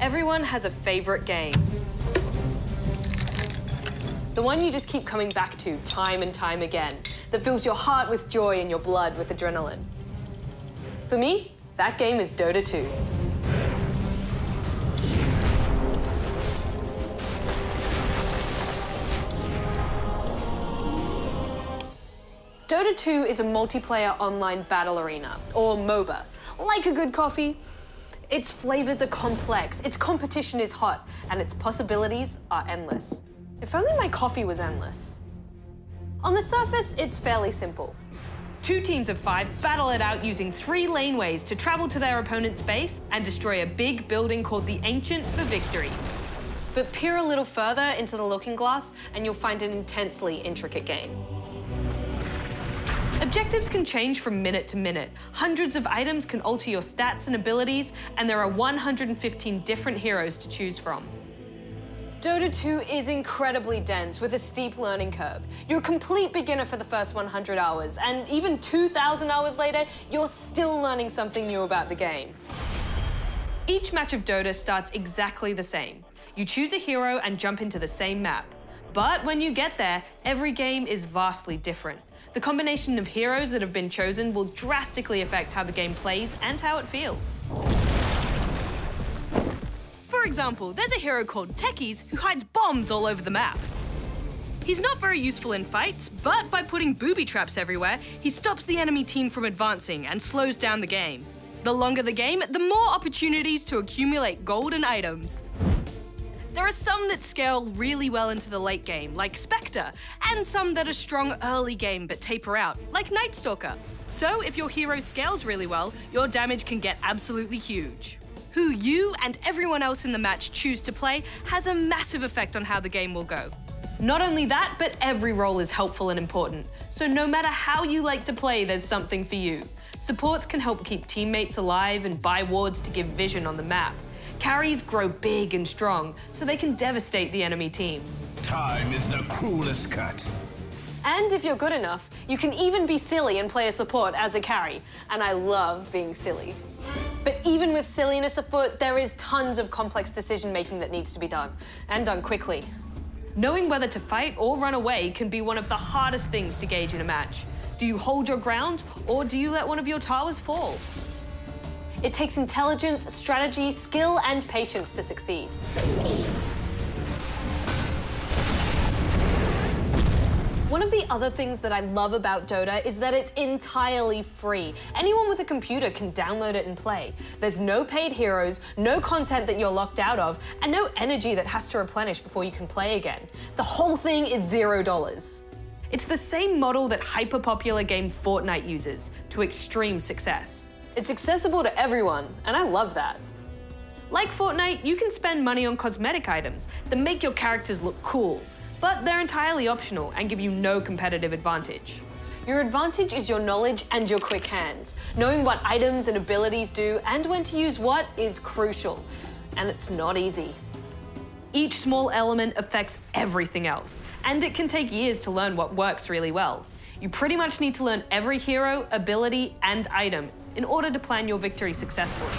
Everyone has a favorite game. The one you just keep coming back to time and time again, that fills your heart with joy and your blood with adrenaline. For me, that game is Dota 2. Dota 2 is a multiplayer online battle arena, or MOBA. Like a good coffee, its flavors are complex, its competition is hot, and its possibilities are endless. If only my coffee was endless. On the surface, it's fairly simple. 2 teams of 5 battle it out using 3 laneways to travel to their opponent's base and destroy a big building called the Ancient for victory. But peer a little further into the looking glass and you'll find an intensely intricate game. Objectives can change from minute to minute. Hundreds of items can alter your stats and abilities, and there are 115 different heroes to choose from. Dota 2 is incredibly dense with a steep learning curve. You're a complete beginner for the first 100 hours, and even 2,000 hours later, you're still learning something new about the game. Each match of Dota starts exactly the same. You choose a hero and jump into the same map. But when you get there, every game is vastly different. The combination of heroes that have been chosen will drastically affect how the game plays and how it feels. For example, there's a hero called Techies who hides bombs all over the map. He's not very useful in fights, but by putting booby traps everywhere, he stops the enemy team from advancing and slows down the game. The longer the game, the more opportunities to accumulate gold and items. There are some that scale really well into the late game, like Spectre, and some that are strong early game but taper out, like Night Stalker. So if your hero scales really well, your damage can get absolutely huge. Who you and everyone else in the match choose to play has a massive effect on how the game will go. Not only that, but every role is helpful and important. So no matter how you like to play, there's something for you. Supports can help keep teammates alive and buy wards to give vision on the map. Carries grow big and strong, so they can devastate the enemy team. Time is the cruelest cut. And if you're good enough, you can even be silly and play a support as a carry. And I love being silly. But even with silliness afoot, there is tons of complex decision-making that needs to be done, and done quickly. Knowing whether to fight or run away can be one of the hardest things to gauge in a match. Do you hold your ground, or do you let one of your towers fall? It takes intelligence, strategy, skill, and patience to succeed. One of the other things that I love about Dota is that it's entirely free. Anyone with a computer can download it and play. There's no paid heroes, no content that you're locked out of, and no energy that has to replenish before you can play again. The whole thing is $0. It's the same model that hyper-popular game Fortnite uses to extreme success. It's accessible to everyone, and I love that. Like Fortnite, you can spend money on cosmetic items that make your characters look cool, but they're entirely optional and give you no competitive advantage. Your advantage is your knowledge and your quick hands. Knowing what items and abilities do and when to use what is crucial, and it's not easy. Each small element affects everything else, and it can take years to learn what works really well. You pretty much need to learn every hero, ability, and item in order to plan your victory successfully.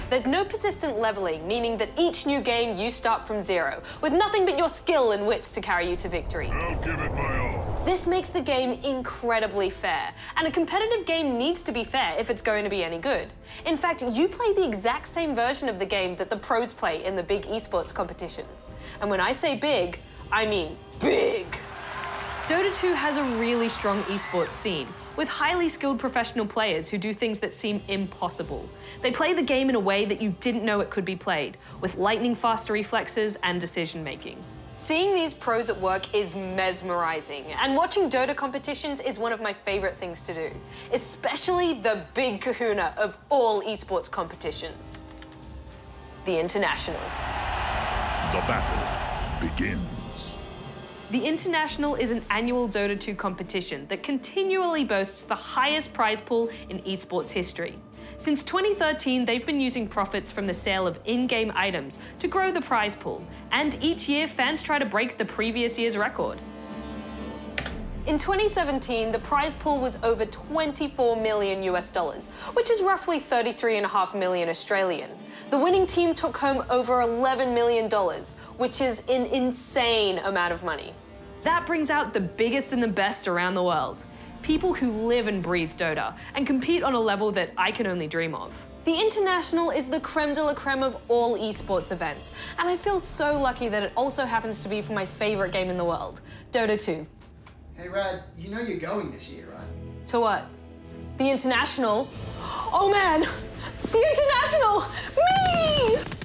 There's no persistent leveling, meaning that each new game you start from zero, with nothing but your skill and wits to carry you to victory. I'll give it my all. This makes the game incredibly fair, and a competitive game needs to be fair if it's going to be any good. In fact, you play the exact same version of the game that the pros play in the big esports competitions. And when I say big, I mean big. Dota 2 has a really strong esports scene, with highly skilled professional players who do things that seem impossible. They play the game in a way that you didn't know it could be played, with lightning-fast reflexes and decision-making. Seeing these pros at work is mesmerizing, and watching Dota competitions is one of my favorite things to do, especially the big kahuna of all esports competitions, the International. The battle begins. The International is an annual Dota 2 competition that continually boasts the highest prize pool in esports history. Since 2013, they've been using profits from the sale of in-game items to grow the prize pool, and each year fans try to break the previous year's record. In 2017, the prize pool was over 24 million US dollars, which is roughly 33.5 million Australian. The winning team took home over $11 million, which is an insane amount of money. That brings out the biggest and the best around the world. People who live and breathe Dota and compete on a level that I can only dream of. The International is the creme de la creme of all esports events, and I feel so lucky that it also happens to be for my favorite game in the world, Dota 2. Hey Rad, you know you're going this year, right? To what? The International? Oh man! The International! Me!